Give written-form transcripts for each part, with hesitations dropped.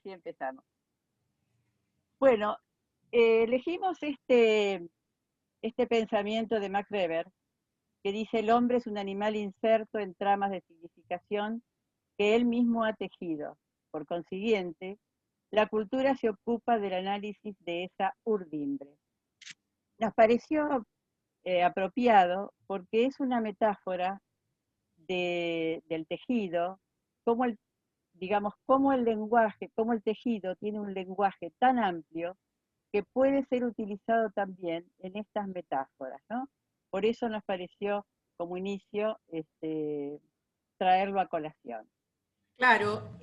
así empezamos. Bueno, elegimos este pensamiento de Max Weber, que dice: el hombre es un animal inserto en tramas de significación que él mismo ha tejido. Por consiguiente, la cultura se ocupa del análisis de esa urdimbre. Nos pareció apropiado porque es una metáfora del tejido, como digamos, cómo el lenguaje, cómo el tejido tiene un lenguaje tan amplio que puede ser utilizado también en estas metáforas, ¿no? Por eso nos pareció como inicio traerlo a colación. Claro,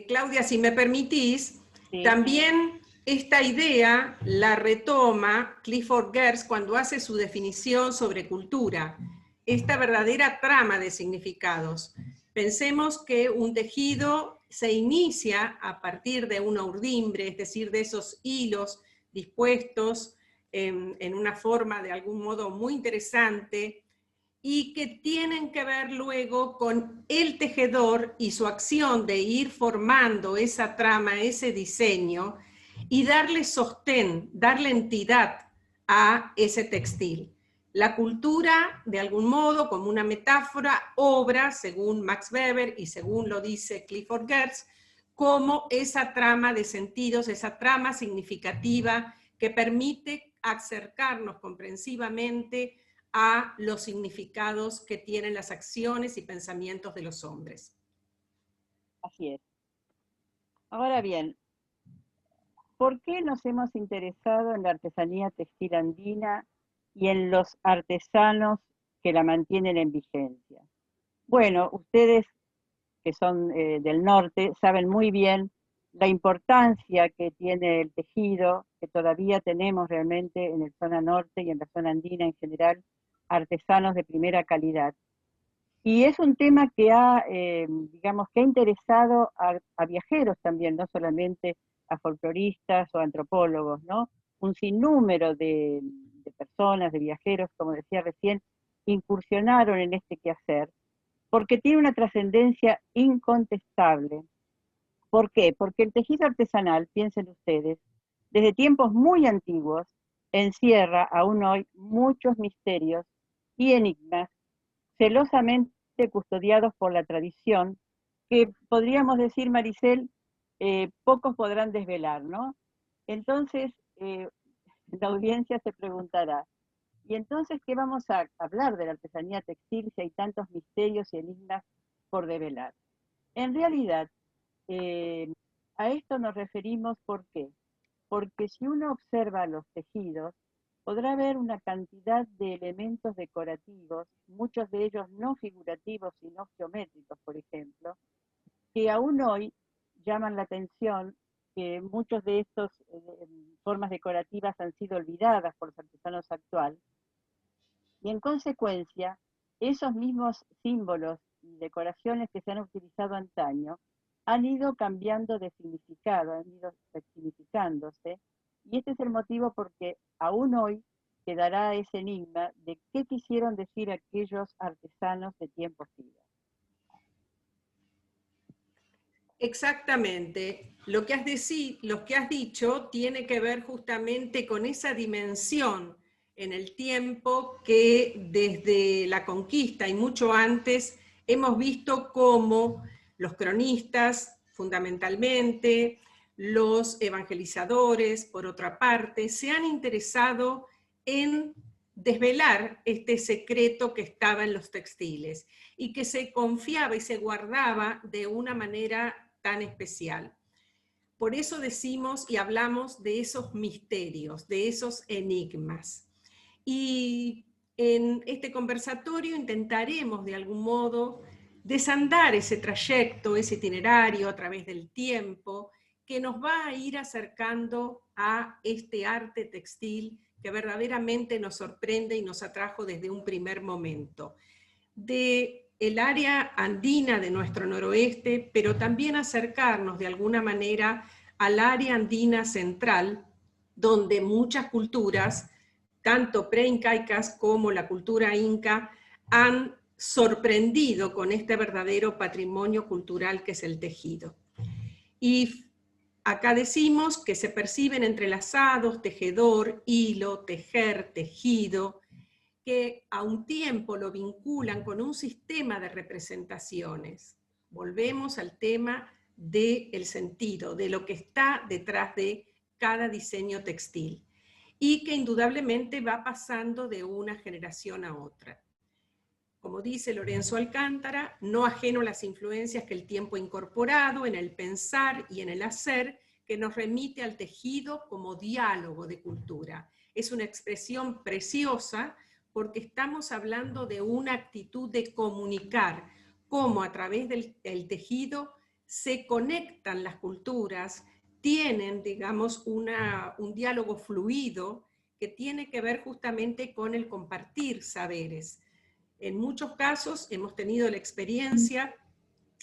Claudia, si me permitís, Sí. también esta idea la retoma Clifford Geertz cuando hace su definición sobre cultura, esta verdadera trama de significados. Pensemos que un tejido se inicia a partir de una urdimbre, es decir, de esos hilos dispuestos en una forma de algún modo muy interesante, y que tienen que ver luego con el tejedor y su acción de ir formando esa trama, ese diseño, y darle sostén, darle entidad a ese textil. La cultura, de algún modo, como una metáfora, obra, según Max Weber y según lo dice Clifford Geertz, como esa trama de sentidos, esa trama significativa que permite acercarnos comprensivamente a los significados que tienen las acciones y pensamientos de los hombres. Así es. Ahora bien, ¿por qué nos hemos interesado en la artesanía textil andina y en los artesanos que la mantienen en vigencia? Bueno, ustedes que son del norte saben muy bien la importancia que tiene el tejido, que todavía tenemos realmente en la zona norte y en la zona andina en general, artesanos de primera calidad. Y es un tema que digamos, que ha interesado a viajeros también, no solamente a folcloristas o antropólogos, ¿no? Un sinnúmero de personas, de viajeros, como decía recién, incursionaron en este quehacer, porque tiene una trascendencia incontestable. ¿Por qué? Porque el tejido artesanal, piensen ustedes, desde tiempos muy antiguos, encierra aún hoy muchos misterios y enigmas celosamente custodiados por la tradición, que podríamos decir, Maricel, pocos podrán desvelar, ¿no? Entonces, la audiencia se preguntará, ¿y entonces qué vamos a hablar de la artesanía textil si hay tantos misterios y enigmas por develar? En realidad, eh, a esto nos referimos, ¿por qué? Porque si uno observa los tejidos, podrá ver una cantidad de elementos decorativos, muchos de ellos no figurativos, sino geométricos, por ejemplo, que aún hoy llaman la atención, que muchos de estos formas decorativas han sido olvidadas por los artesanos actuales, y en consecuencia, esos mismos símbolos y decoraciones que se han utilizado antaño han ido cambiando de significado, han ido significándose, y este es el motivo porque aún hoy quedará ese enigma de qué quisieron decir aquellos artesanos de tiempos idos. Exactamente. Lo que has dicho tiene que ver justamente con esa dimensión en el tiempo que desde la conquista y mucho antes hemos visto cómo los cronistas, fundamentalmente, los evangelizadores, por otra parte, se han interesado en desvelar este secreto que estaba en los textiles y que se confiaba y se guardaba de una manera tan especial. Por eso decimos y hablamos de esos misterios, de esos enigmas. Y en este conversatorio intentaremos de algún modo desandar ese trayecto, ese itinerario a través del tiempo que nos va a ir acercando a este arte textil que verdaderamente nos sorprende y nos atrajo desde un primer momento. El área andina de nuestro noroeste, pero también acercarnos de alguna manera al área andina central, donde muchas culturas, tanto preincaicas como la cultura inca, han sorprendido con este verdadero patrimonio cultural que es el tejido. Y Acá decimos que se perciben entrelazados, tejedor, hilo, tejer, tejido, que a un tiempo lo vinculan con un sistema de representaciones. Volvemos al tema del sentido, de lo que está detrás de cada diseño textil, y que indudablemente va pasando de una generación a otra. Como dice Lorenzo Alcántara, no ajeno a las influencias que el tiempo ha incorporado en el pensar y en el hacer, que nos remite al tejido como diálogo de cultura. Es una expresión preciosa porque estamos hablando de una actitud de comunicar, cómo a través del tejido se conectan las culturas, tienen, digamos, un diálogo fluido que tiene que ver justamente con el compartir saberes. En muchos casos hemos tenido la experiencia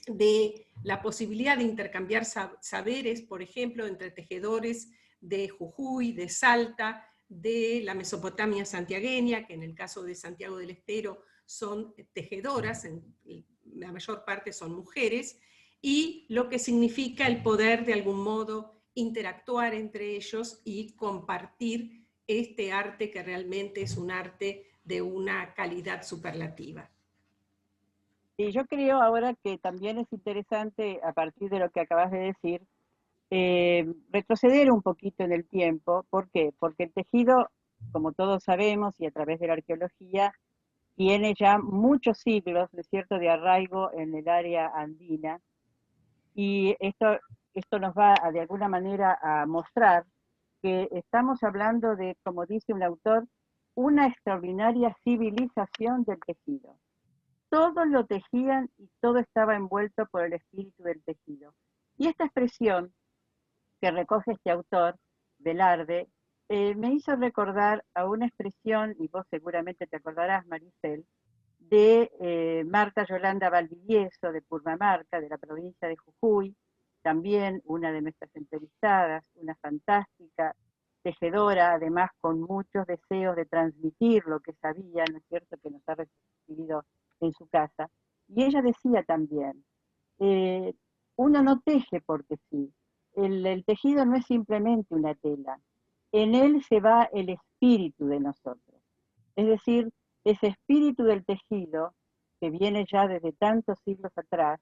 de la posibilidad de intercambiar saberes, por ejemplo, entre tejedores de Jujuy, de Salta, de la Mesopotamia santiagueña, que en el caso de Santiago del Estero son tejedoras, en la mayor parte son mujeres, y lo que significa el poder de algún modo interactuar entre ellos y compartir este arte que realmente es un arte de una calidad superlativa. Y yo creo ahora que también es interesante, a partir de lo que acabas de decir, retroceder un poquito en el tiempo. ¿Por qué? Porque el tejido, como todos sabemos, y a través de la arqueología, tiene ya muchos siglos, ¿no es cierto?, de arraigo en el área andina, y esto nos va de alguna manera a mostrar que estamos hablando de, como dice un autor, una extraordinaria civilización del tejido. Todos lo tejían y todo estaba envuelto por el espíritu del tejido. Y esta expresión que recoge este autor, Velarde, me hizo recordar a una expresión, y vos seguramente te acordarás, Maricel, de Marta Yolanda Valdivieso, de Purmamarca, de la provincia de Jujuy, también una de nuestras entrevistadas, una fantástica tejedora, además con muchos deseos de transmitir lo que sabía, ¿no es cierto?, que nos ha recibido en su casa. Y ella decía también, uno no teje porque sí, el tejido no es simplemente una tela, en él se va el espíritu de nosotros. Es decir, ese espíritu del tejido, que viene ya desde tantos siglos atrás,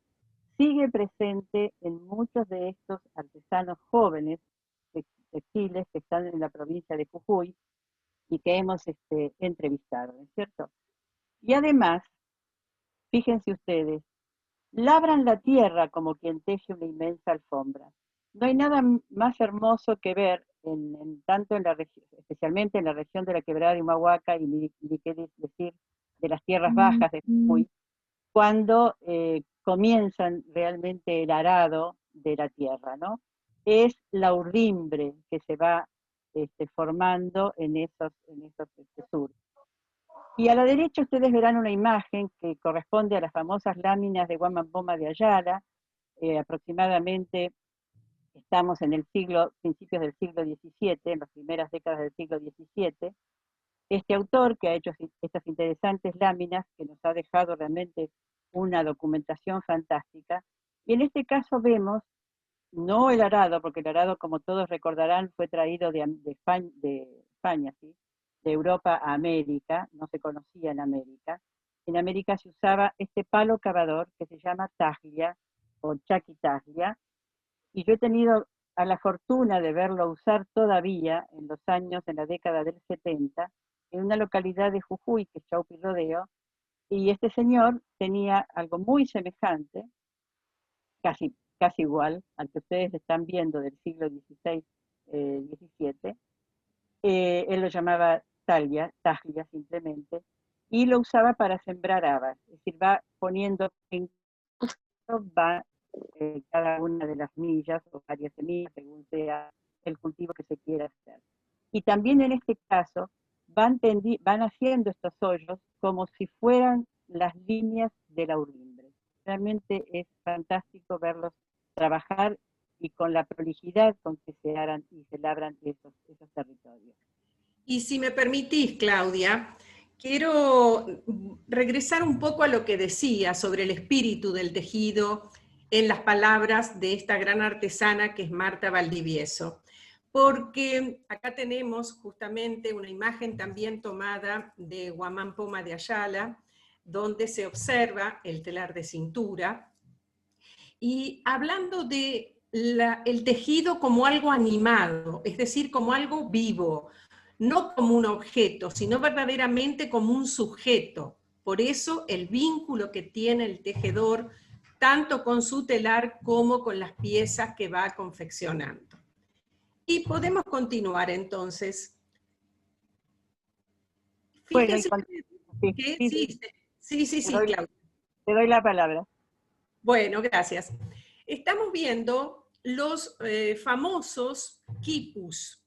sigue presente en muchos de estos artesanos jóvenes textiles que están en la provincia de Jujuy y que hemos entrevistado, ¿no es cierto? Y además, fíjense ustedes, labran la tierra como quien teje una inmensa alfombra. No hay nada más hermoso que ver, tanto en la región, especialmente en la región de la Quebrada de Humahuaca, y ni qué decir de las tierras bajas de Jujuy, cuando comienzan realmente el arado de la tierra, ¿no? Es la urdimbre que se va formando en esos surcos. Y a la derecha ustedes verán una imagen que corresponde a las famosas láminas de Guamamboma de Ayala, aproximadamente estamos en principios del siglo XVII, en las primeras décadas del siglo XVII. Este autor que ha hecho estas interesantes láminas, que nos ha dejado realmente una documentación fantástica, y en este caso vemos, no el arado, porque el arado, como todos recordarán, fue traído de España, ¿sí?, de Europa a América, no se conocía en América. En América se usaba este palo cavador que se llama tajlia o chaquitaglia, y yo he tenido a la fortuna de verlo usar todavía en los años, en la década del 70, en una localidad de Jujuy, que es Chaupi Rodeo, y este señor tenía algo muy semejante, casi igual al que ustedes están viendo del siglo XVI, XVII. Él lo llamaba taglia simplemente, y lo usaba para sembrar habas, es decir, va poniendo en va cada una de las semillas o varias semillas, según sea el cultivo que se quiera hacer. Y también en este caso van haciendo estos hoyos como si fueran las líneas de la urdimbre. Realmente es fantástico verlos trabajar y con la prolijidad con que se harán y se labran esos territorios. Y si me permitís, Claudia, quiero regresar un poco a lo que decía sobre el espíritu del tejido en las palabras de esta gran artesana que es Marta Valdivieso. Porque acá tenemos justamente una imagen también tomada de Guamán Poma de Ayala, donde se observa el telar de cintura, y hablando de el tejido como algo animado, es decir, como algo vivo, no como un objeto, sino verdaderamente como un sujeto. Por eso el vínculo que tiene el tejedor, tanto con su telar como con las piezas que va confeccionando. Y podemos continuar entonces. Bueno, Fíjense sí, que sí, sí, sí, Claudia. te doy la palabra. Bueno, gracias. Estamos viendo los famosos quipus,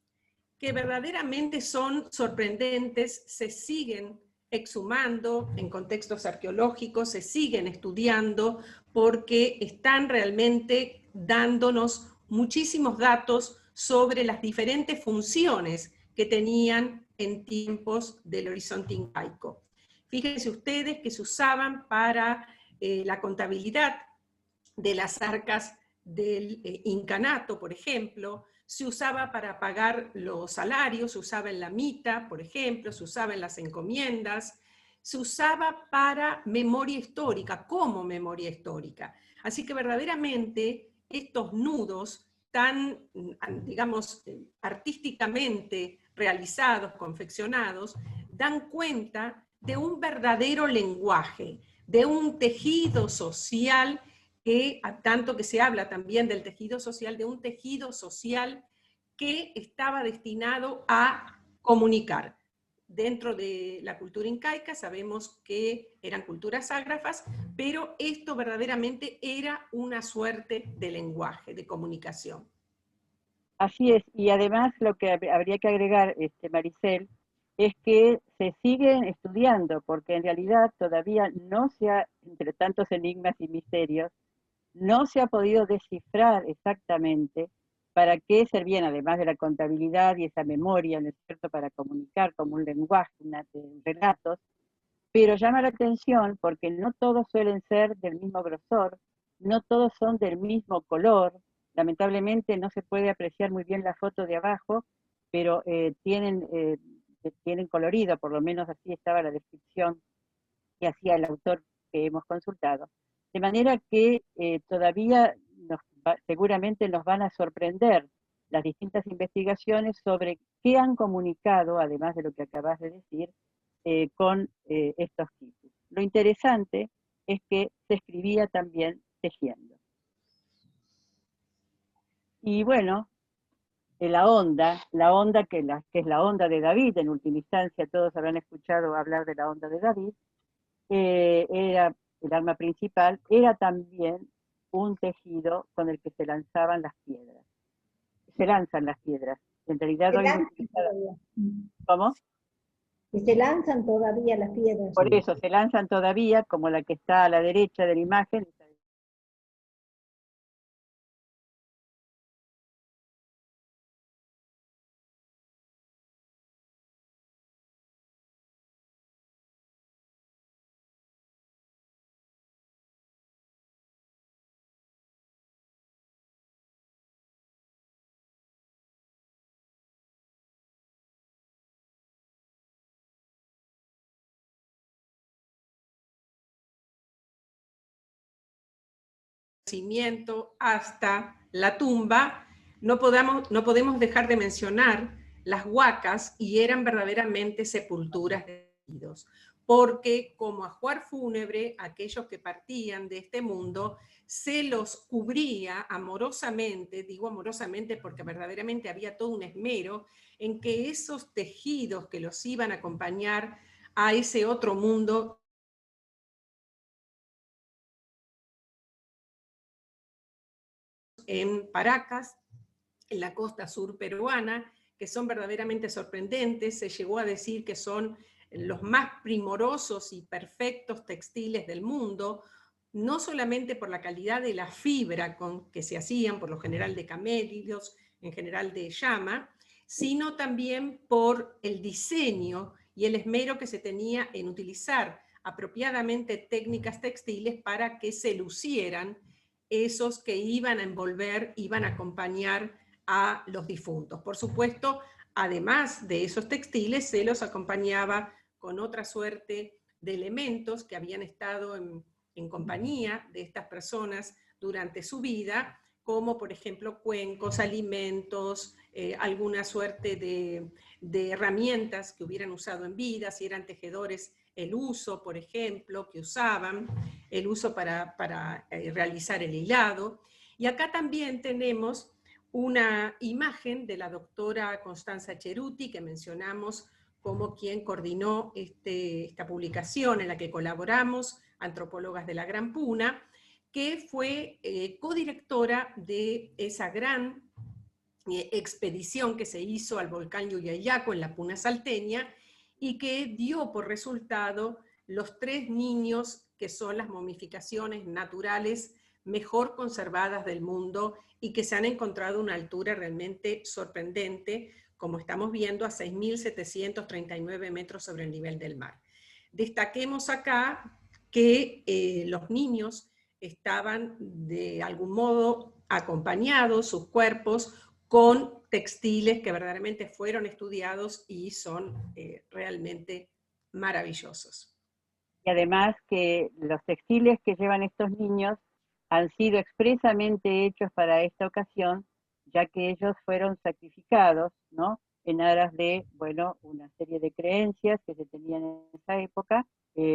que verdaderamente son sorprendentes, se siguen exhumando en contextos arqueológicos, se siguen estudiando porque están realmente dándonos muchísimos datos sobre las diferentes funciones que tenían en tiempos del horizonte incaico. Fíjense ustedes que se usaban para la contabilidad de las arcas del incanato, por ejemplo, se usaba para pagar los salarios, se usaba en la mita, por ejemplo, se usaba en las encomiendas, se usaba para memoria histórica, como memoria histórica. Así que verdaderamente estos nudos tan, digamos, artísticamente realizados, confeccionados, dan cuenta de un verdadero lenguaje, de un tejido social que, tanto que se habla también del tejido social, de un tejido social que estaba destinado a comunicar. Dentro de la cultura incaica sabemos que eran culturas ágrafas, pero esto verdaderamente era una suerte de lenguaje, de comunicación. Así es, y además lo que habría que agregar, Maricel, es que se siguen estudiando, porque en realidad todavía no se ha, entre tantos enigmas y misterios, no se ha podido descifrar exactamente para qué servían, además de la contabilidad y esa memoria, ¿no es cierto?, para comunicar como un lenguaje, relatos, pero llama la atención porque no todos suelen ser del mismo grosor, no todos son del mismo color. Lamentablemente no se puede apreciar muy bien la foto de abajo, pero tienen colorido, por lo menos así estaba la descripción que hacía el autor que hemos consultado. De manera que todavía seguramente nos van a sorprender las distintas investigaciones sobre qué han comunicado, además de lo que acabas de decir, con estos tipos. Lo interesante es que se escribía también tejiendo. Y bueno, la onda que es la onda de David, en última instancia todos habrán escuchado hablar de la onda de David, era el arma principal, era también un tejido con el que se lanzaban las piedras. Se lanzan las piedras. En realidad Se hoy se lanzan utiliza. todavía. ¿Cómo? Que se lanzan todavía las piedras. Por eso se lanzan todavía, como la que está a la derecha de la imagen. Hasta la tumba, no podemos dejar de mencionar las huacas, y eran verdaderamente sepulturas de caídos, porque como ajuar fúnebre, aquellos que partían de este mundo, se los cubría amorosamente, digo amorosamente porque verdaderamente había todo un esmero en que esos tejidos que los iban a acompañar a ese otro mundo en Paracas, en la costa sur peruana, que son verdaderamente sorprendentes. Se llegó a decir que son los más primorosos y perfectos textiles del mundo, no solamente por la calidad de la fibra con que se hacían, por lo general de camélidos, en general de llama, sino también por el diseño y el esmero que se tenía en utilizar apropiadamente técnicas textiles para que se lucieran esos que iban a envolver, iban a acompañar a los difuntos. Por supuesto, además de esos textiles, se los acompañaba con otra suerte de elementos que habían estado en compañía de estas personas durante su vida, como por ejemplo cuencos, alimentos, alguna suerte de herramientas que hubieran usado en vida, si eran tejedores, el uso, por ejemplo, que usaban, el uso para realizar el hilado. Y acá también tenemos una imagen de la doctora Constanza Ceruti, que mencionamos como quien coordinó esta publicación en la que colaboramos, Antropólogas de la Gran Puna, que fue codirectora de esa gran expedición que se hizo al volcán Llullayaco en la Puna Salteña y que dio por resultado los 3 niños que son las momificaciones naturales mejor conservadas del mundo y que se han encontrado a una altura realmente sorprendente, como estamos viendo, a 6.739 metros sobre el nivel del mar. Destaquemos acá que los niños estaban de algún modo acompañados, sus cuerpos, con textiles que verdaderamente fueron estudiados y son realmente maravillosos. Y además que los textiles que llevan estos niños han sido expresamente hechos para esta ocasión, ya que ellos fueron sacrificados, ¿no? En aras de, bueno, una serie de creencias que se tenían en esa época,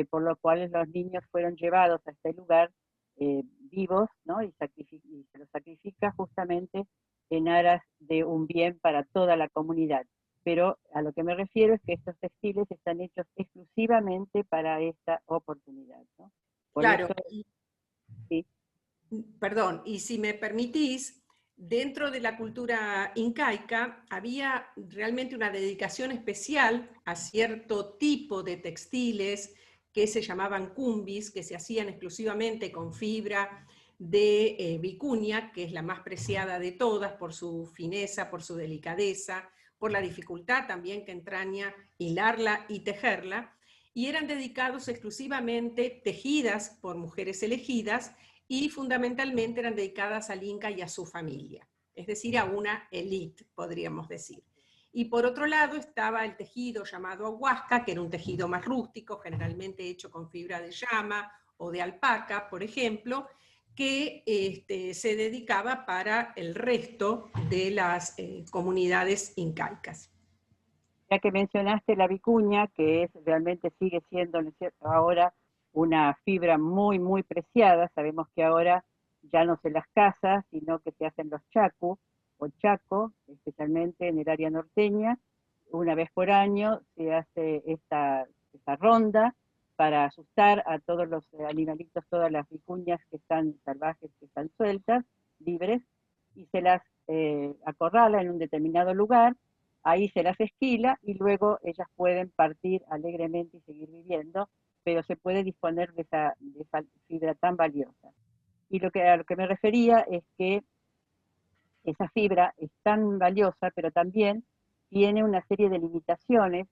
por lo cual los niños fueron llevados a este lugar vivos, ¿no? Y se los sacrifica justamente en aras de un bien para toda la comunidad. Pero a lo que me refiero es que estos textiles están hechos exclusivamente para esta oportunidad, ¿no? Por claro, eso, sí. Perdón, y si me permitís, dentro de la cultura incaica había realmente una dedicación especial a cierto tipo de textiles que se llamaban cumbis, que se hacían exclusivamente con fibra de vicuña, que es la más preciada de todas por su fineza, por su delicadeza, por la dificultad también que entraña hilarla y tejerla, y eran dedicados exclusivamente, tejidas por mujeres elegidas, y fundamentalmente eran dedicadas al Inca y a su familia, es decir, a una élite, podríamos decir. Y por otro lado estaba el tejido llamado huasca, que era un tejido más rústico, generalmente hecho con fibra de llama o de alpaca, por ejemplo, que se dedicaba para el resto de las comunidades incaicas. Ya que mencionaste la vicuña, que es, realmente sigue siendo, ¿no es cierto?, ahora una fibra muy, muy preciada. Sabemos que ahora ya no se las caza, sino que se hacen los chacu o chaco, especialmente en el área norteña. Una vez por año se hace esta ronda para asustar a todos los animalitos, todas las vicuñas que están salvajes, que están sueltas, libres, y se las acorrala en un determinado lugar. Ahí se las esquila y luego ellas pueden partir alegremente y seguir viviendo, pero se puede disponer de esa fibra tan valiosa. Y a lo que me refería es que esa fibra es tan valiosa, pero también tiene una serie de limitaciones,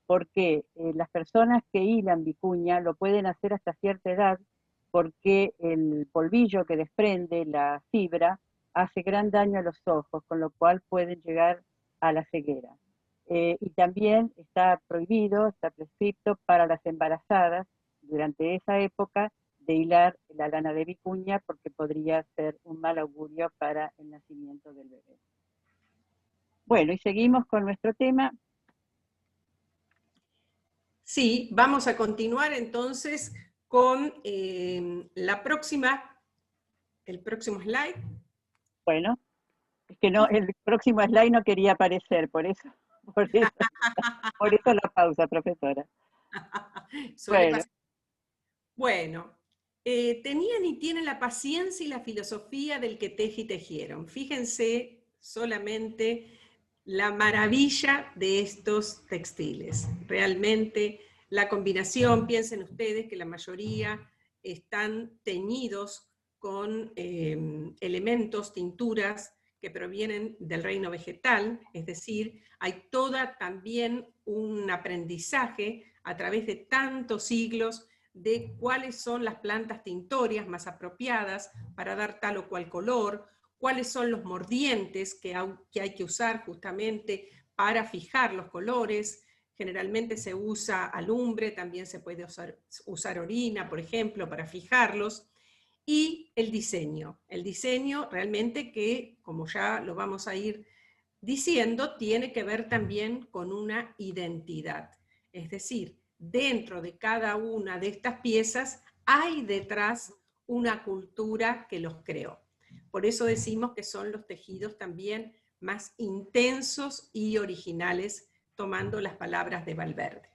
porque las personas que hilan vicuña lo pueden hacer hasta cierta edad, porque el polvillo que desprende la fibra hace gran daño a los ojos, con lo cual pueden llegar a la ceguera. Y también está prohibido, está prescripto para las embarazadas durante esa época de hilar la lana de vicuña, porque podría ser un mal augurio para el nacimiento del bebé. Bueno, y seguimos con nuestro tema. Sí, vamos a continuar entonces con el próximo slide. Bueno, es que no, el próximo slide no quería aparecer, por eso la pausa, profesora. Suele pasar. Bueno, tenían y tienen la paciencia y la filosofía del que teje y tejieron. Fíjense solamente la maravilla de estos textiles. Realmente la combinación, piensen ustedes que la mayoría están teñidos con elementos, tinturas que provienen del reino vegetal, es decir, hay toda también un aprendizaje a través de tantos siglos de cuáles son las plantas tintorias más apropiadas para dar tal o cual color, cuáles son los mordientes que hay que usar justamente para fijar los colores. Generalmente se usa alumbre, también se puede usar orina, por ejemplo, para fijarlos. Y el diseño realmente que, como ya lo vamos a ir diciendo, tiene que ver también con una identidad. Es decir, dentro de cada una de estas piezas hay detrás una cultura que los creó. Por eso decimos que son los tejidos también más intensos y originales, tomando las palabras de Valverde.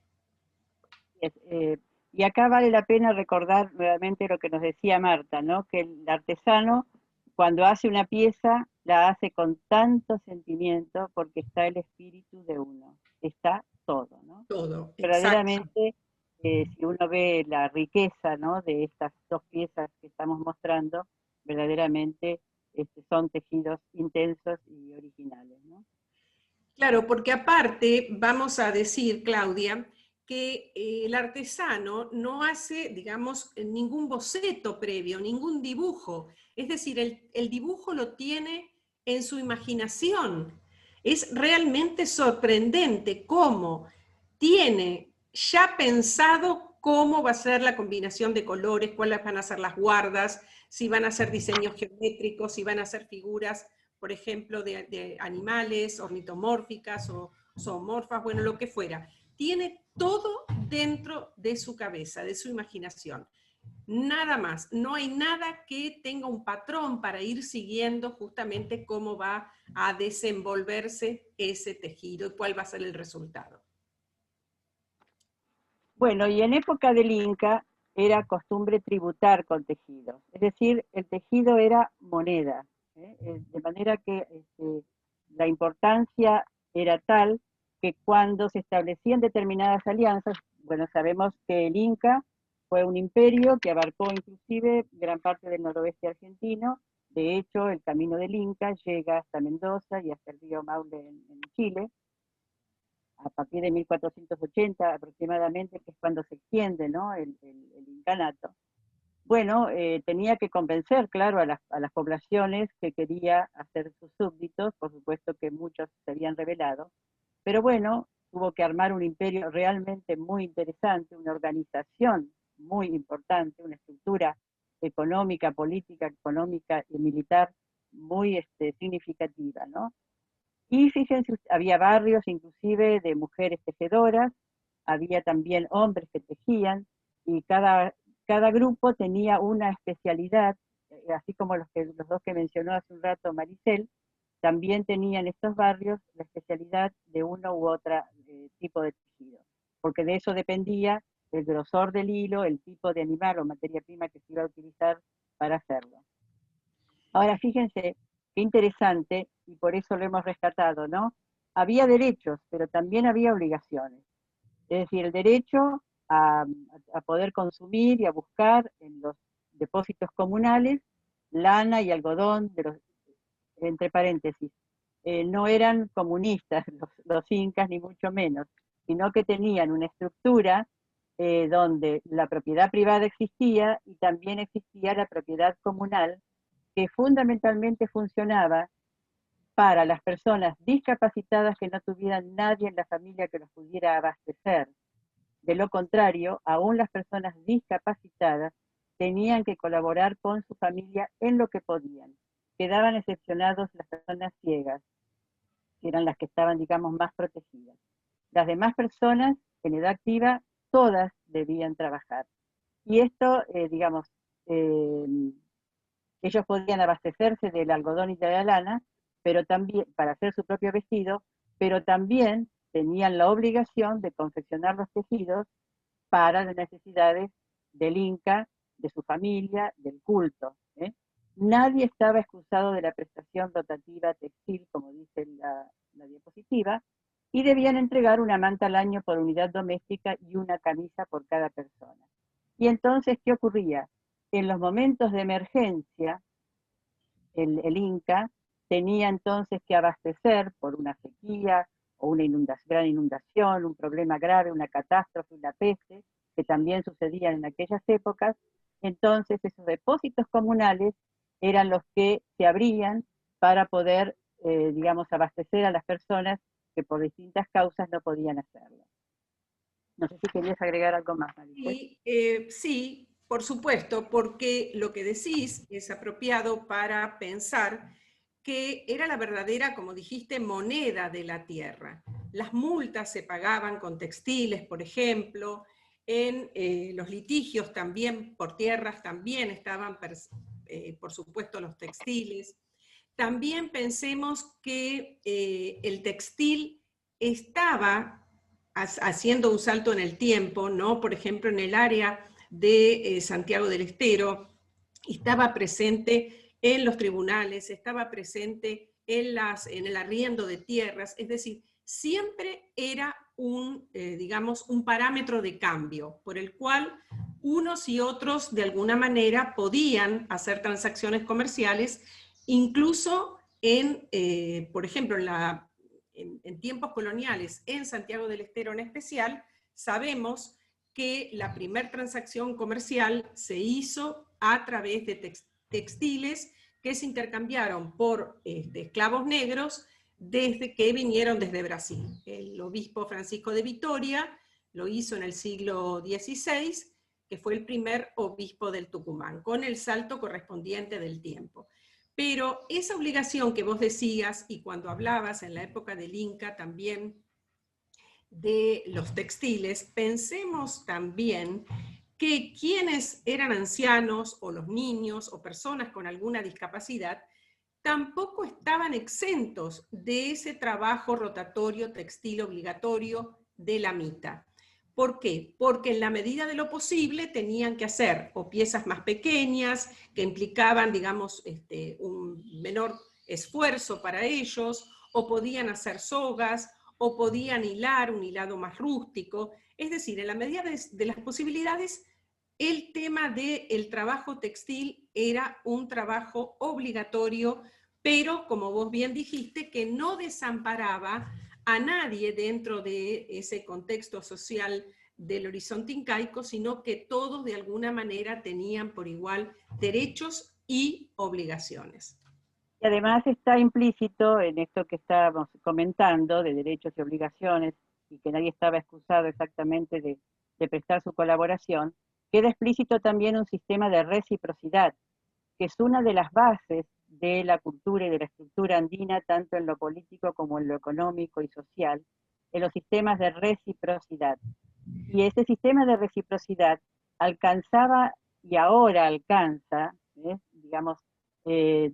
Y acá vale la pena recordar nuevamente lo que nos decía Marta, ¿no? Que el artesano, cuando hace una pieza, la hace con tanto sentimiento porque está el espíritu de uno, está todo, ¿no? Todo, verdaderamente, si uno ve la riqueza, ¿no?, de estas dos piezas que estamos mostrando, verdaderamente son tejidos intensos y originales, ¿no? Claro, porque aparte, vamos a decir, Claudia, que el artesano no hace, digamos, ningún boceto previo, ningún dibujo. Es decir, el dibujo lo tiene en su imaginación. Es realmente sorprendente cómo tiene ya pensado cómo va a ser la combinación de colores, cuáles van a ser las guardas, si van a ser diseños geométricos, si van a ser figuras, por ejemplo, de animales, ornitomórficas o zoomorfas, bueno, lo que fuera. Tiene todo dentro de su cabeza, de su imaginación. Nada más, no hay nada que tenga un patrón para ir siguiendo justamente cómo va a desenvolverse ese tejido y cuál va a ser el resultado. Bueno, y en época del Inca era costumbre tributar con tejidos, es decir, el tejido era moneda, de manera que la importancia era tal que cuando se establecían determinadas alianzas, bueno, sabemos que el Inca fue un imperio que abarcó inclusive gran parte del noroeste argentino. De hecho, el camino del Inca llega hasta Mendoza y hasta el río Maule en Chile, a partir de 1480 aproximadamente, que es cuando se extiende, ¿no?, el incanato. Bueno, tenía que convencer, claro, a las poblaciones que quería hacer sus súbditos, por supuesto que muchos se habían rebelado, pero bueno, tuvo que armar un imperio realmente muy interesante, una organización muy importante, una estructura económica, política, económica y militar muy significativa, ¿no? Y fíjense, había barrios inclusive de mujeres tejedoras, había también hombres que tejían, y cada grupo tenía una especialidad, así como los dos que mencionó hace un rato Maricel, también tenían estos barrios la especialidad de uno u otro tipo de tejido, porque de eso dependía el grosor del hilo, el tipo de animal o materia prima que se iba a utilizar para hacerlo. Ahora fíjense qué interesante, y por eso lo hemos rescatado, ¿no? Había derechos, pero también había obligaciones. Es decir, el derecho a poder consumir y a buscar en los depósitos comunales lana y algodón, entre paréntesis. No eran comunistas los incas, ni mucho menos, sino que tenían una estructura donde la propiedad privada existía y también existía la propiedad comunal, que fundamentalmente funcionaba para las personas discapacitadas que no tuvieran nadie en la familia que los pudiera abastecer. De lo contrario, aún las personas discapacitadas tenían que colaborar con su familia en lo que podían. Quedaban excepcionados las personas ciegas, que eran las que estaban, digamos, más protegidas. Las demás personas en edad activa, todas debían trabajar. Y esto, digamos, ellos podían abastecerse del algodón y de la lana, pero también para hacer su propio vestido, pero también tenían la obligación de confeccionar los tejidos para las necesidades del Inca, de su familia, del culto. Nadie estaba excusado de la prestación dotativa textil, como dice la diapositiva, y debían entregar una manta al año por unidad doméstica y una camisa por cada persona. Y entonces, ¿qué ocurría? En los momentos de emergencia, el Inca tenía entonces que abastecer por una sequía o una gran inundación, un problema grave, una catástrofe, una peste, que también sucedían en aquellas épocas, entonces esos depósitos comunales eran los que se abrían para poder, digamos, abastecer a las personas que por distintas causas no podían hacerlo. No sé si querías agregar algo más, Maricel. Sí, por supuesto, porque lo que decís es apropiado para pensar que era la verdadera, como dijiste, moneda de la tierra. Las multas se pagaban con textiles, por ejemplo, en los litigios también por tierras también estaban, por supuesto, los textiles. También pensemos que el textil estaba haciendo un salto en el tiempo, ¿no? Por ejemplo, en el área de Santiago del Estero, estaba presente en los tribunales, estaba presente en el arriendo de tierras, es decir, siempre era digamos, un parámetro de cambio por el cual unos y otros de alguna manera podían hacer transacciones comerciales, incluso por ejemplo, en tiempos coloniales, en Santiago del Estero en especial, sabemos que la primera transacción comercial se hizo a través de textiles que se intercambiaron por esclavos negros desde que vinieron desde Brasil. El obispo Francisco de Vitoria lo hizo en el siglo XVI, que fue el primer obispo del Tucumán, con el salto correspondiente del tiempo. Pero esa obligación que vos decías, y cuando hablabas en la época del Inca también de los textiles, pensemos también que quienes eran ancianos o los niños o personas con alguna discapacidad tampoco estaban exentos de ese trabajo rotatorio textil obligatorio de la mita. ¿Por qué? Porque en la medida de lo posible tenían que hacer o piezas más pequeñas que implicaban, digamos, un menor esfuerzo para ellos, o podían hacer sogas, o podían hilar un hilado más rústico. Es decir, en la medida de las posibilidades, el tema del trabajo textil era un trabajo obligatorio, pero, como vos bien dijiste, que no desamparaba a nadie dentro de ese contexto social del horizonte incaico, sino que todos de alguna manera tenían por igual derechos y obligaciones. Y además está implícito en esto que estábamos comentando de derechos y obligaciones, y que nadie estaba excusado exactamente de prestar su colaboración, queda explícito también un sistema de reciprocidad, que es una de las bases de la cultura y de la estructura andina, tanto en lo político como en lo económico y social, en los sistemas de reciprocidad. Y ese sistema de reciprocidad alcanzaba y ahora alcanza, digamos, de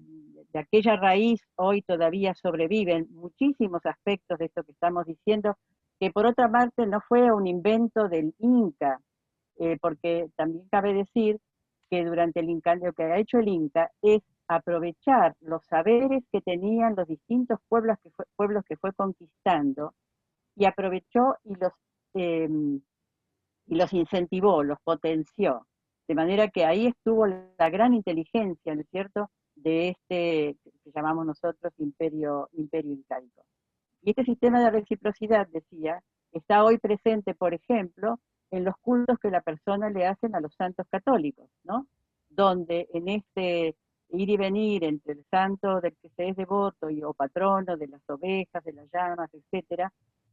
aquella raíz hoy todavía sobreviven muchísimos aspectos de esto que estamos diciendo, que por otra parte no fue un invento del Inca, porque también cabe decir que durante el Inca, lo que ha hecho el Inca es aprovechar los saberes que tenían los distintos pueblos que fue conquistando, y aprovechó y los incentivó, los potenció. De manera que ahí estuvo la gran inteligencia, ¿no es cierto?, de este que llamamos nosotros imperio incaico. Y este sistema de reciprocidad, decía, está hoy presente, por ejemplo, en los cultos que la persona le hacen a los santos católicos, ¿no? Donde en este ir y venir entre el santo del que se es devoto o patrono de las ovejas, de las llamas, etcétera,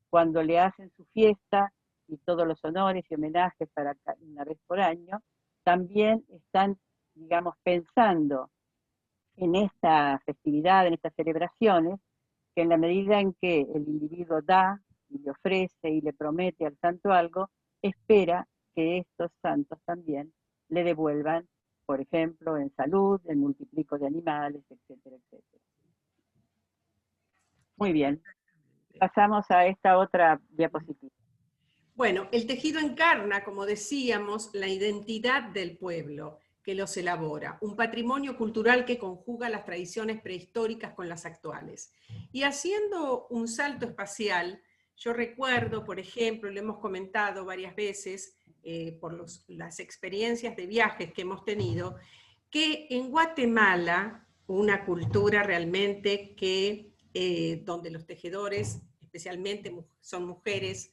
cuando le hacen su fiesta y todos los honores y homenajes para una vez por año, también están, digamos, pensando en esta festividad, en estas celebraciones, que en la medida en que el individuo da y le ofrece y le promete al santo algo, espera que estos santos también le devuelvan, por ejemplo, en salud, en multiplico de animales, etcétera, etcétera. Muy bien. Pasamos a esta otra diapositiva. Bueno, el tejido encarna, como decíamos, la identidad del pueblo que los elabora, un patrimonio cultural que conjuga las tradiciones prehistóricas con las actuales. Y haciendo un salto espacial, yo recuerdo, por ejemplo, lo hemos comentado varias veces por las experiencias de viajes que hemos tenido, que en Guatemala, una cultura realmente donde los tejedores, especialmente son mujeres,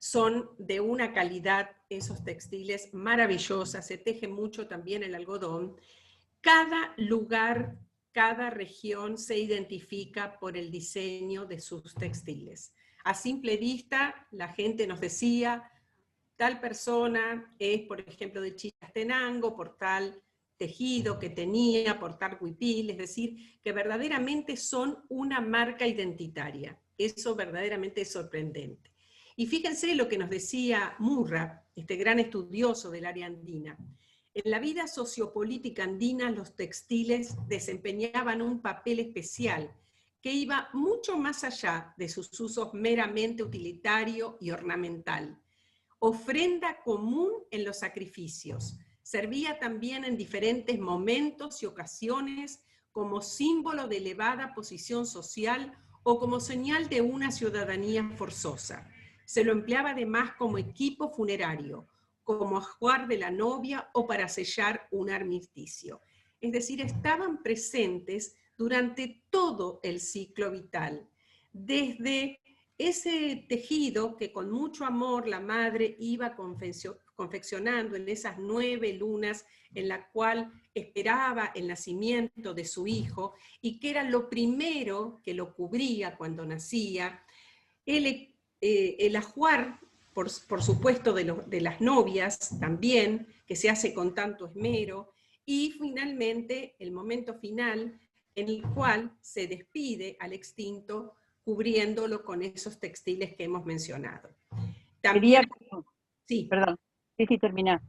son de una calidad, esos textiles, maravillosa, se teje mucho también el algodón. Cada lugar, cada región se identifica por el diseño de sus textiles. A simple vista, la gente nos decía, tal persona es, por ejemplo, de Chichastenango, por tal tejido que tenía, por tal huipil, es decir, que verdaderamente son una marca identitaria. Eso verdaderamente es sorprendente. Y fíjense lo que nos decía Murra, este gran estudioso del área andina. En la vida sociopolítica andina, los textiles desempeñaban un papel especial que iba mucho más allá de sus usos meramente utilitario y ornamental. Ofrenda común en los sacrificios. Servía también en diferentes momentos y ocasiones como símbolo de elevada posición social o como señal de una ciudadanía forzosa. Se lo empleaba además como equipo funerario, como ajuar de la novia o para sellar un armisticio. Es decir, estaban presentes durante todo el ciclo vital, desde ese tejido que con mucho amor la madre iba confeccionando en esas 9 lunas en la cual esperaba el nacimiento de su hijo y que era lo primero que lo cubría cuando nacía, el ajuar, por supuesto, de las novias también, que se hace con tanto esmero, y finalmente el momento final en el cual se despide al extinto cubriéndolo con esos textiles que hemos mencionado. También, sí. Perdón, sí, termina.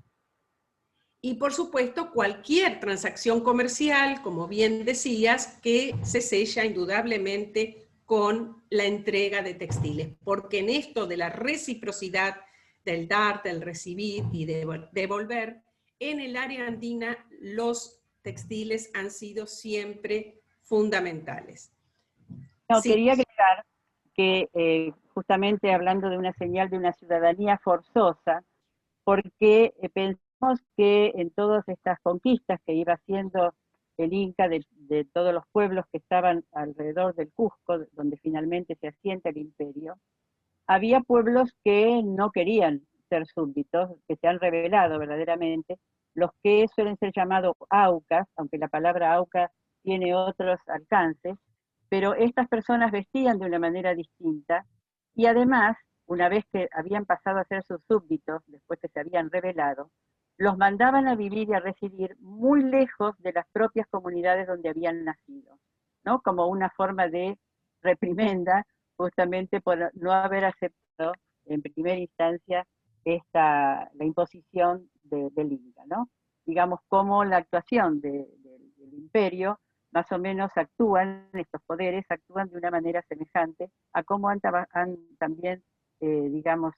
Y por supuesto, cualquier transacción comercial, como bien decías, que se sella indudablemente con la entrega de textiles, porque en esto de la reciprocidad, del dar, del recibir y de devolver, en el área andina los textiles han sido siempre fundamentales. No, sí. Quería agregar que justamente hablando de una señal de una ciudadanía forzosa, porque pensamos que en todas estas conquistas que iba haciendo el Inca de todos los pueblos que estaban alrededor del Cusco, donde finalmente se asienta el imperio, había pueblos que no querían ser súbditos, que se han rebelado verdaderamente, los que suelen ser llamados aucas, aunque la palabra auca tiene otros alcances, pero estas personas vestían de una manera distinta y además, una vez que habían pasado a ser sus súbditos, después que se habían rebelado, los mandaban a vivir y a residir muy lejos de las propias comunidades donde habían nacido, ¿no? Como una forma de reprimenda justamente por no haber aceptado en primera instancia la imposición del Inca, ¿no? Digamos, cómo la actuación del imperio más o menos actúan, estos poderes actúan de una manera semejante a cómo han también, digamos,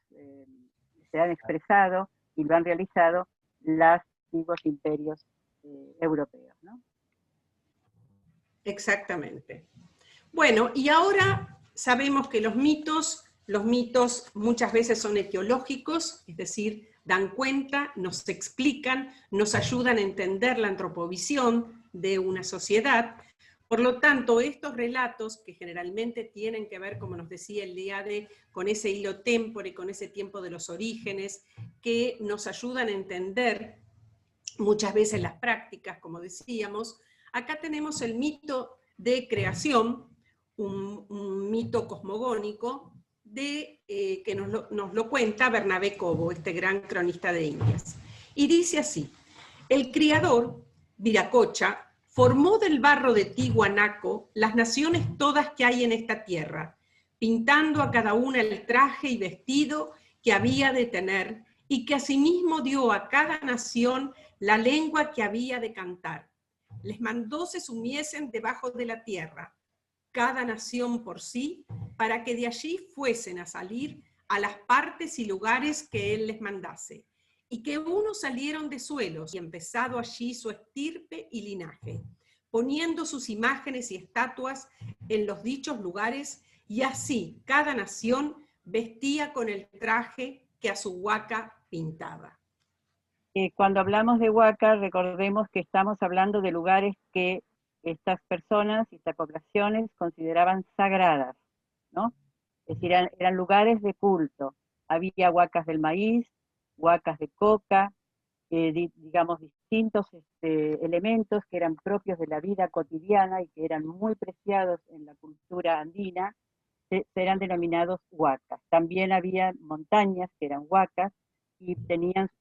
se han expresado y lo han realizado los antiguos imperios europeos, ¿no? Exactamente. Bueno, y ahora sabemos que los mitos muchas veces son etiológicos, es decir, dan cuenta, nos explican, nos ayudan a entender la antroprovisión de una sociedad. Por lo tanto, estos relatos, que generalmente tienen que ver, como nos decía Eliade, con ese hilo témpore, con ese tiempo de los orígenes, que nos ayudan a entender muchas veces las prácticas, como decíamos. Acá tenemos el mito de creación, un mito cosmogónico que nos lo cuenta Bernabé Cobo, este gran cronista de Indias. Y dice así: el criador, Viracocha, formó del barro de Tiwanaco las naciones todas que hay en esta tierra, pintando a cada una el traje y vestido que había de tener, y que asimismo dio a cada nación la lengua que había de cantar. Les mandó se sumiesen debajo de la tierra, cada nación por sí, para que de allí fuesen a salir a las partes y lugares que él les mandase. Y que unos salieron de suelos y empezado allí su estirpe y linaje, poniendo sus imágenes y estatuas en los dichos lugares, y así cada nación vestía con el traje que a su huaca pintaba. Cuando hablamos de Huaca, recordemos que estamos hablando de lugares que estas personas y estas poblaciones consideraban sagradas, ¿no? Es decir, eran lugares de culto. Había huacas del maíz, huacas de coca, digamos, distintos elementos que eran propios de la vida cotidiana y que eran muy preciados en la cultura andina, eran denominados huacas. También había montañas que eran huacas y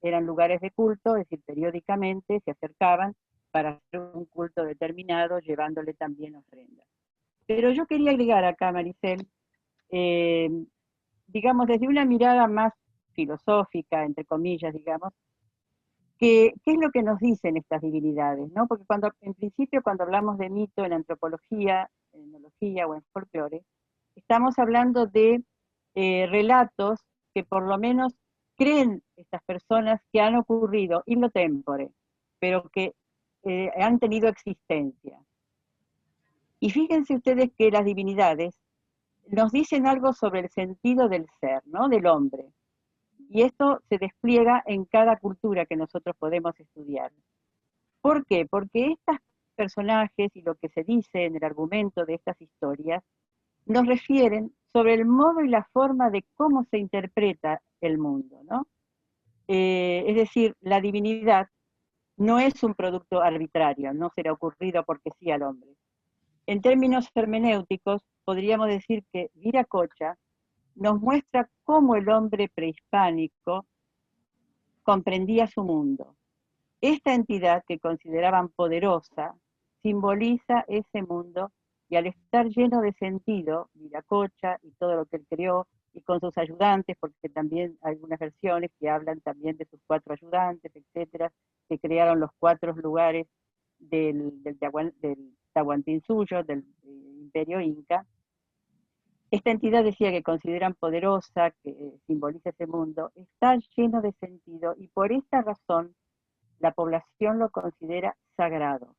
eran lugares de culto, es decir, periódicamente se acercaban para hacer un culto determinado, llevándole también ofrendas. Pero yo quería agregar acá, Maricel, eh, digamos, desde una mirada más filosófica, entre comillas, digamos, ¿qué es lo que nos dicen estas divinidades? ¿No? Porque en principio, cuando hablamos de mito en antropología, en etnología o en folclore, estamos hablando de relatos que por lo menos creen estas personas que han ocurrido in lo tempore, pero que han tenido existencia. Y fíjense ustedes que las divinidades nos dicen algo sobre el sentido del ser, ¿no? Del hombre. Y esto se despliega en cada cultura que nosotros podemos estudiar. ¿Por qué? Porque estos personajes y lo que se dice en el argumento de estas historias nos refieren sobre el modo y la forma de cómo se interpreta el mundo, ¿no? Es decir, la divinidad no es un producto arbitrario, no será ocurrido porque sí al hombre. En términos hermenéuticos, podríamos decir que Viracocha nos muestra cómo el hombre prehispánico comprendía su mundo. Esta entidad que consideraban poderosa simboliza ese mundo y al estar lleno de sentido, Viracocha y todo lo que él creó, y con sus ayudantes, porque también hay algunas versiones que hablan también de sus 4 ayudantes, etcétera, que crearon los 4 lugares del Tahuantinsuyo, del imperio inca. Esta entidad decía que consideran poderosa, que simboliza ese mundo, está lleno de sentido y por esta razón la población lo considera sagrado.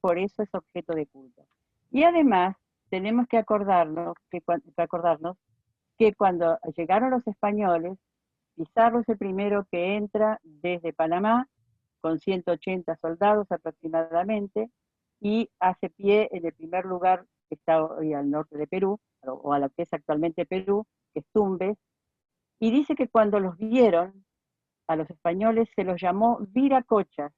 Por eso es objeto de culto. Y además tenemos que acordarnos que cuando llegaron los españoles, Pizarro es el primero que entra desde Panamá con 180 soldados aproximadamente y hace pie en el primer lugar que está hoy al norte de Perú, o a lo que es actualmente Perú, que es Tumbes, y dice que cuando los vieron a los españoles se los llamó viracochas,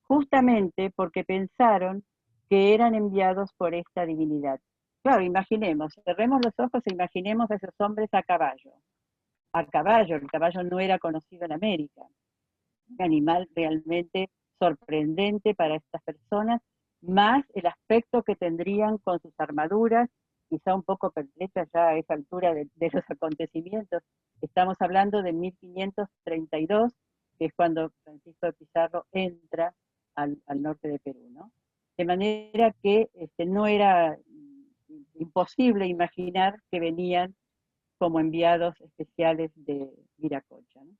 justamente porque pensaron que eran enviados por esta divinidad. Claro, imaginemos, cerremos los ojos e imaginemos a esos hombres a caballo. A caballo, el caballo no era conocido en América. Un animal realmente sorprendente para estas personas, más el aspecto que tendrían con sus armaduras, quizá un poco perplexas ya a esa altura de los acontecimientos. Estamos hablando de 1532, que es cuando Francisco de Pizarro entra al norte de Perú, ¿no? De manera que no era imposible imaginar que venían como enviados especiales de Viracocha, ¿no?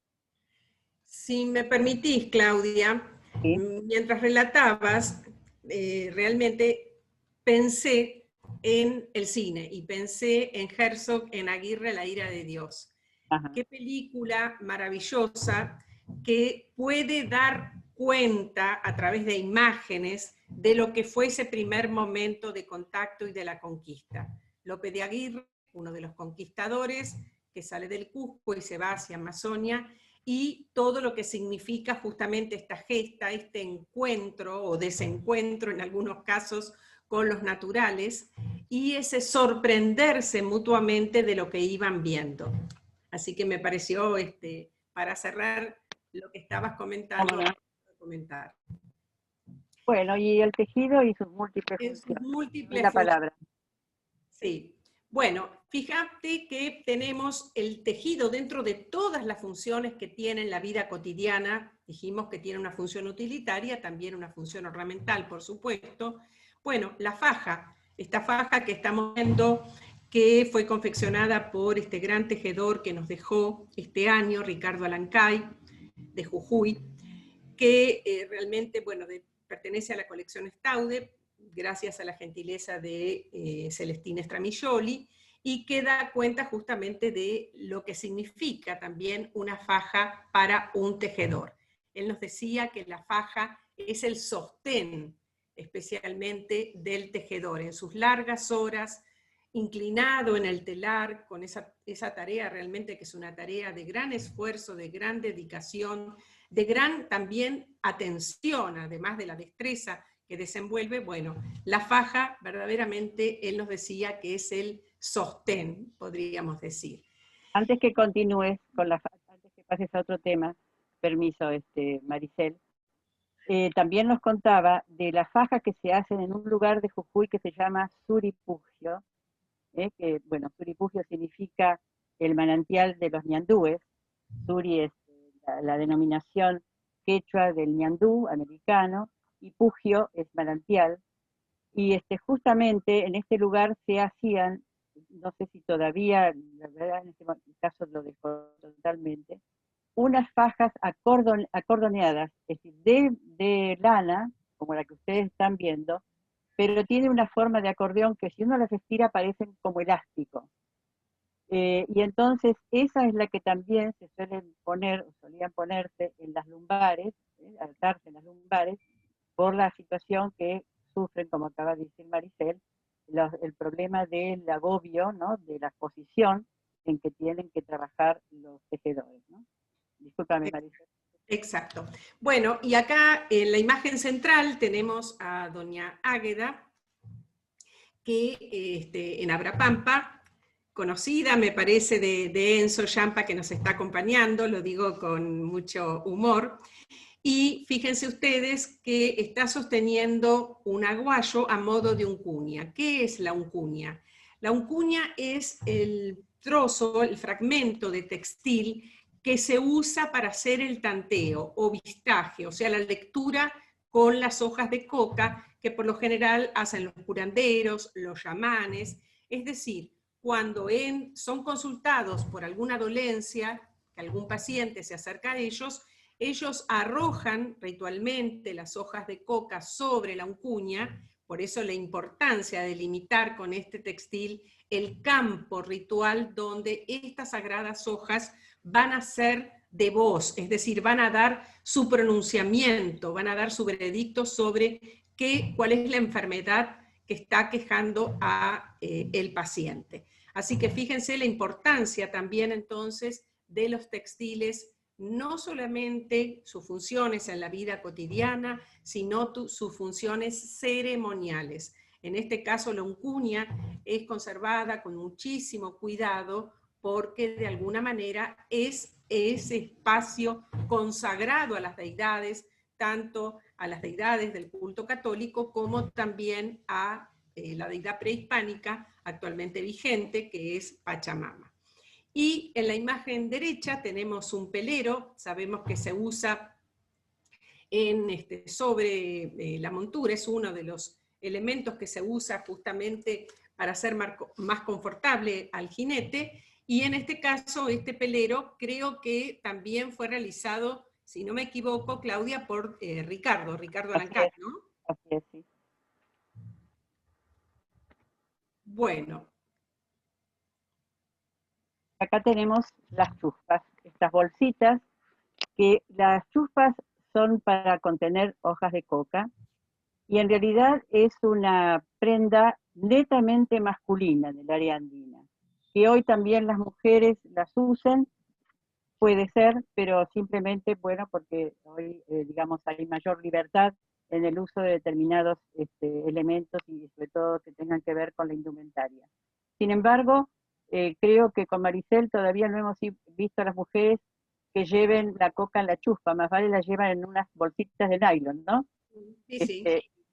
Si me permitís, Claudia, ¿Sí? mientras relatabas, realmente pensé en el cine y pensé en Herzog, en Aguirre, La ira de Dios. Ajá. Qué película maravillosa que puede dar cuenta a través de imágenes de lo que fue ese primer momento de contacto y de la conquista. Lope de Aguirre, uno de los conquistadores que sale del Cusco y se va hacia Amazonia, y todo lo que significa justamente esta gesta, este encuentro o desencuentro en algunos casos con los naturales, y ese sorprenderse mutuamente de lo que iban viendo. Así que me pareció, para cerrar lo que estabas comentando, comentar. Bueno, y el tejido y sus múltiples funciones. Múltiples la palabra. Sí. Bueno, fíjate que tenemos el tejido dentro de todas las funciones que tiene en la vida cotidiana. Dijimos que tiene una función utilitaria, también una función ornamental, por supuesto. Bueno, la faja, esta faja que estamos viendo, que fue confeccionada por este gran tejedor que nos dejó este año, Ricardo Alancay, de Jujuy, que realmente, bueno, pertenece a la colección Staude, gracias a la gentileza de Celestina Stramiccioli, y que da cuenta justamente de lo que significa también una faja para un tejedor. Él nos decía que la faja es el sostén especialmente del tejedor en sus largas horas inclinado en el telar, con esa tarea realmente que es una tarea de gran esfuerzo, de gran dedicación, de gran también atención, además de la destreza que desenvuelve. Bueno, la faja verdaderamente, él nos decía que es el sostén, podríamos decir. Antes que continúes con antes que pases a otro tema, permiso, Maricel, también nos contaba de las fajas que se hacen en un lugar de Jujuy que se llama Suripugio, que, bueno, Suripugio significa el manantial de los ñandúes. Suri es la denominación quechua del ñandú americano, y Pugio es manantial. Y justamente en este lugar se hacían, no sé si todavía, la verdad en este caso lo dejo totalmente, unas fajas acordoneadas, es decir, de lana, como la que ustedes están viendo, pero tiene una forma de acordeón que si uno las estira parecen como elástico. Y entonces esa es la que también se suelen poner, o solían ponerse en las lumbares, atarse en las lumbares, por la situación que sufren, como acaba de decir Maricel, el problema del agobio, ¿no? De la posición en que tienen que trabajar los tejedores, ¿no? Discúlpame, Maricel. Exacto. Bueno, y acá en la imagen central tenemos a doña Águeda, que en Abrapampa, conocida, me parece, de Enzo Yampa, que nos está acompañando, lo digo con mucho humor, y fíjense ustedes que está sosteniendo un aguayo a modo de uncuña. ¿Qué es la uncuña? La uncuña es el trozo, el fragmento de textil que se usa para hacer el tanteo o vistaje, o sea, la lectura con las hojas de coca que por lo general hacen los curanderos, los yamanes, es decir, cuando son consultados por alguna dolencia, que algún paciente se acerca a ellos arrojan ritualmente las hojas de coca sobre la uncuña, por eso la importancia de limitar con este textil el campo ritual donde estas sagradas hojas van a ser de voz, es decir, van a dar su pronunciamiento, van a dar su veredicto sobre cuál es la enfermedad que está quejando a el paciente. Así que fíjense la importancia también entonces de los textiles, no solamente sus funciones en la vida cotidiana, sino sus funciones ceremoniales. En este caso, la uncuña es conservada con muchísimo cuidado porque de alguna manera es ese espacio consagrado a las deidades, tanto a las deidades del culto católico como también a la deidad prehispánica actualmente vigente, que es Pachamama. Y en la imagen derecha tenemos un pelero, sabemos que se usa sobre la montura, es uno de los elementos que se usa justamente para hacer más confortable al jinete, y en este caso este pelero creo que también fue realizado, si no me equivoco, Claudia, por Ricardo Alancar, ¿no? Así es, sí. Bueno. Acá tenemos las chuspas, estas bolsitas, que las chuspas son para contener hojas de coca, y en realidad es una prenda netamente masculina del área andina, que hoy también las mujeres las usen, puede ser, pero simplemente, bueno, porque hoy, digamos, hay mayor libertad en el uso de determinados elementos y sobre todo que tengan que ver con la indumentaria. Sin embargo, creo que con Maricel todavía no hemos visto a las mujeres que lleven la coca en la chuspa, más vale la llevan en unas bolsitas de nylon, ¿no? Sí, sí.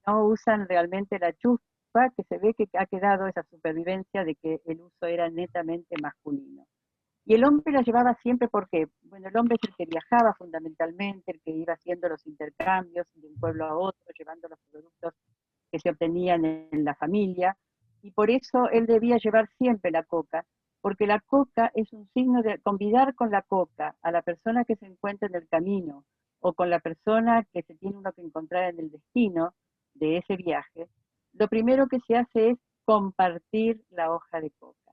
No usan realmente la chuspa, que se ve que ha quedado esa supervivencia de que el uso era netamente masculino. Y el hombre la llevaba siempre porque, bueno, el hombre es el que viajaba fundamentalmente, el que iba haciendo los intercambios de un pueblo a otro, llevando los productos que se obtenían en la familia, y por eso él debía llevar siempre la coca, porque la coca es un signo de convidar con la coca a la persona que se encuentra en el camino, o con la persona que se tiene uno que encontrar en el destino de ese viaje. Lo primero que se hace es compartir la hoja de coca.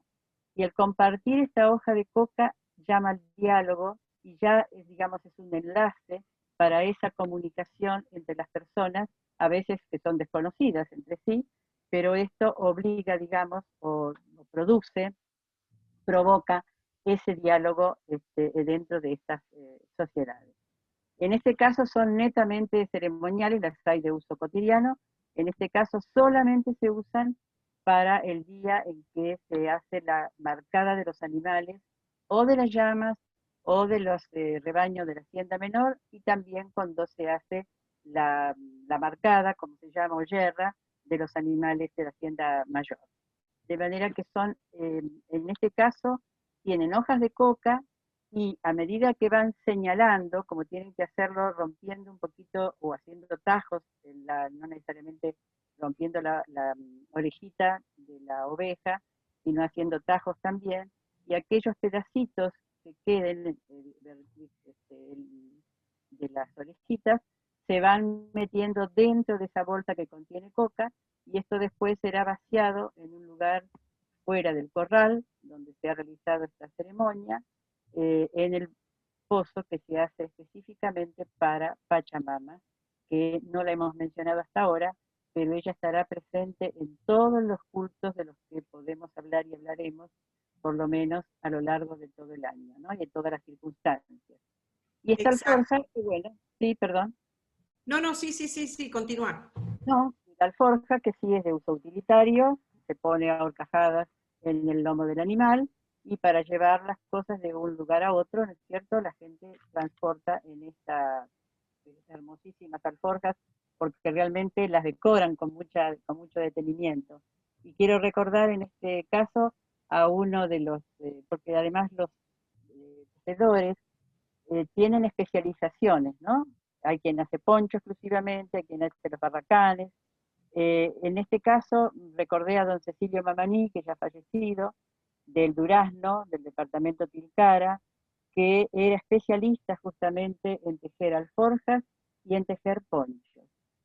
Y el compartir esta hoja de coca llama al diálogo y ya, digamos, es un enlace para esa comunicación entre las personas, a veces que son desconocidas entre sí, pero esto obliga, digamos, o produce, provoca ese diálogo dentro de estas sociedades. En este caso son netamente ceremoniales, las hay de uso cotidiano, en este caso solamente se usan para el día en que se hace la marcada de los animales, o de las llamas, o de los rebaños de la hacienda menor, y también cuando se hace la marcada, como se llama, o yerra, de los animales de la hacienda mayor. De manera que son, en este caso, tienen hojas de coca, y a medida que van señalando, como tienen que hacerlo rompiendo un poquito o haciendo tajos, no necesariamente rompiendo la orejita de la oveja, sino haciendo tajos también, y aquellos pedacitos que queden de las orejitas se van metiendo dentro de esa bolsa que contiene coca, y esto después será vaciado en un lugar fuera del corral donde se ha realizado esta ceremonia, en el pozo que se hace específicamente para Pachamama, que no la hemos mencionado hasta ahora, pero ella estará presente en todos los cultos de los que podemos hablar y hablaremos, por lo menos a lo largo de todo el año, ¿no? Y en todas las circunstancias. Y esta Exacto. alforja, que bueno, sí, perdón. No, no, sí, continúa. No, la alforja, que sí es de uso utilitario, se pone ahorcajadas en el lomo del animal, y para llevar las cosas de un lugar a otro, ¿no es cierto? La gente transporta en estas hermosísimas alforjas, porque realmente las decoran con mucho detenimiento. Y quiero recordar en este caso a uno de los, porque además los tejedores tienen especializaciones, ¿no? Hay quien hace poncho exclusivamente, hay quien hace los barracanes. En este caso, recordé a don Cecilio Mamaní, que ya ha fallecido, del Durazno, del departamento Tilcara, que era especialista justamente en tejer alforjas y en tejer ponchos.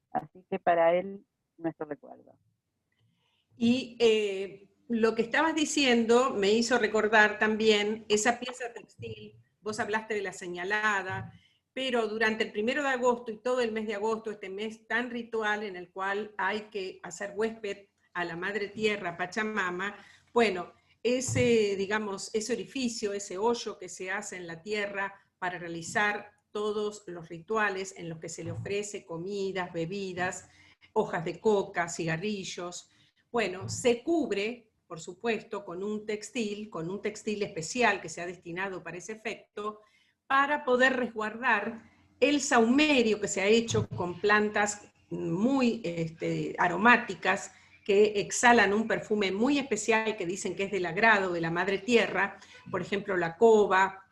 Así que para él, nuestro recuerdo. Y lo que estabas diciendo me hizo recordar también esa pieza textil. Vos hablaste de la señalada, pero durante el 1 de agosto y todo el mes de agosto, este mes tan ritual en el cual hay que hacer huésped a la Madre Tierra, Pachamama, bueno, digamos, ese orificio, ese hoyo que se hace en la tierra para realizar todos los rituales en los que se le ofrece comidas, bebidas, hojas de coca, cigarrillos. Bueno, se cubre, por supuesto, con un textil especial que se ha destinado para ese efecto, para poder resguardar el saumerio que se ha hecho con plantas muy aromáticas que exhalan un perfume muy especial que dicen que es del agrado de la madre tierra, por ejemplo la coba,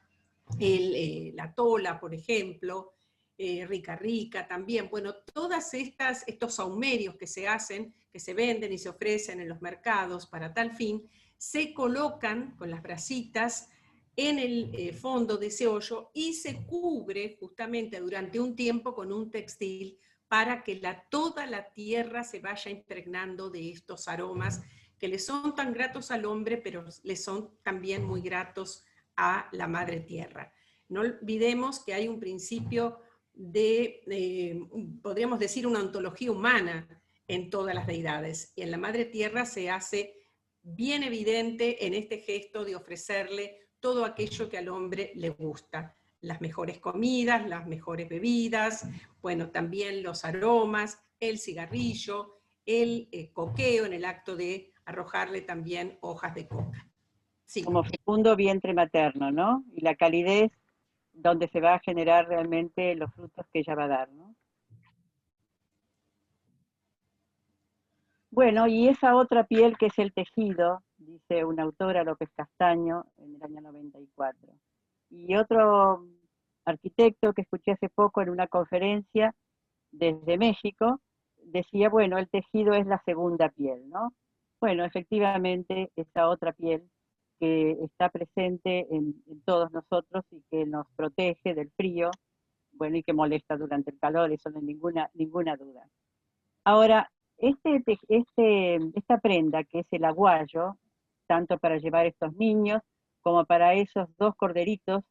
la tola, por ejemplo, rica rica también. Bueno, todas estos saumerios que se hacen, que se venden y se ofrecen en los mercados para tal fin, se colocan con las brasitas en el fondo de ese hoyo y se cubre justamente durante un tiempo con un textil para que toda la tierra se vaya impregnando de estos aromas que le son tan gratos al hombre, pero le son también muy gratos a la madre tierra. No olvidemos que hay un principio podríamos decir, una ontología humana en todas las deidades, y en la madre tierra se hace bien evidente en este gesto de ofrecerle todo aquello que al hombre le gusta, las mejores comidas, las mejores bebidas, bueno, también los aromas, el cigarrillo, el coqueo en el acto de arrojarle también hojas de coca. Sí. Como fecundo vientre materno, ¿no? Y la calidez donde se va a generar realmente los frutos que ella va a dar, ¿no? Bueno, y esa otra piel que es el tejido, dice una autora, López Castaño, en el año 94. Y otro arquitecto que escuché hace poco en una conferencia desde México, decía, bueno, el tejido es la segunda piel, ¿no? Bueno, efectivamente, esa otra piel que está presente en todos nosotros y que nos protege del frío, bueno, y que molesta durante el calor, eso no hay ninguna duda. Ahora, esta prenda, que es el aguayo, tanto para llevar estos niños como para esos dos corderitos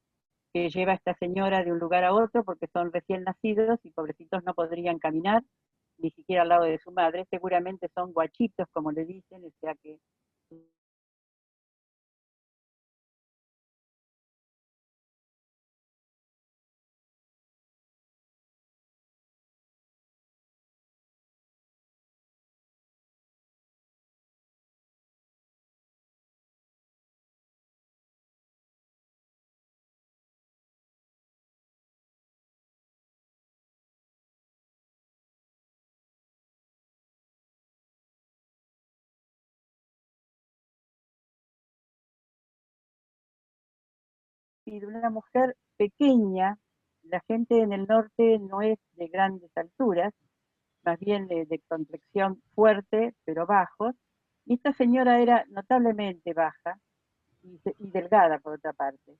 que lleva esta señora de un lugar a otro, porque son recién nacidos y pobrecitos no podrían caminar, ni siquiera al lado de su madre, seguramente son guachitos, como le dicen, o sea que Pido, una mujer pequeña. La gente en el norte no es de grandes alturas, más bien de complexión fuerte, pero bajos. Y esta señora era notablemente baja y delgada, por otra parte.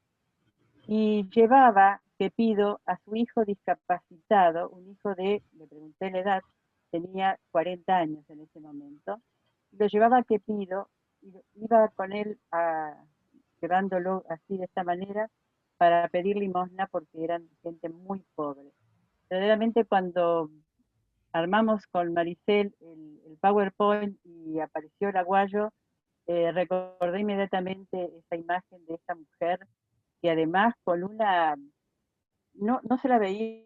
Y llevaba, que pido, a su hijo discapacitado, un hijo le pregunté la edad, tenía 40 años en ese momento, lo llevaba a Quepido, y iba con él llevándolo así de esta manera para pedir limosna porque eran gente muy pobre. Verdaderamente cuando armamos con Maricel el PowerPoint y apareció el aguayo, recordé inmediatamente esa imagen de esta mujer y además con no se la veía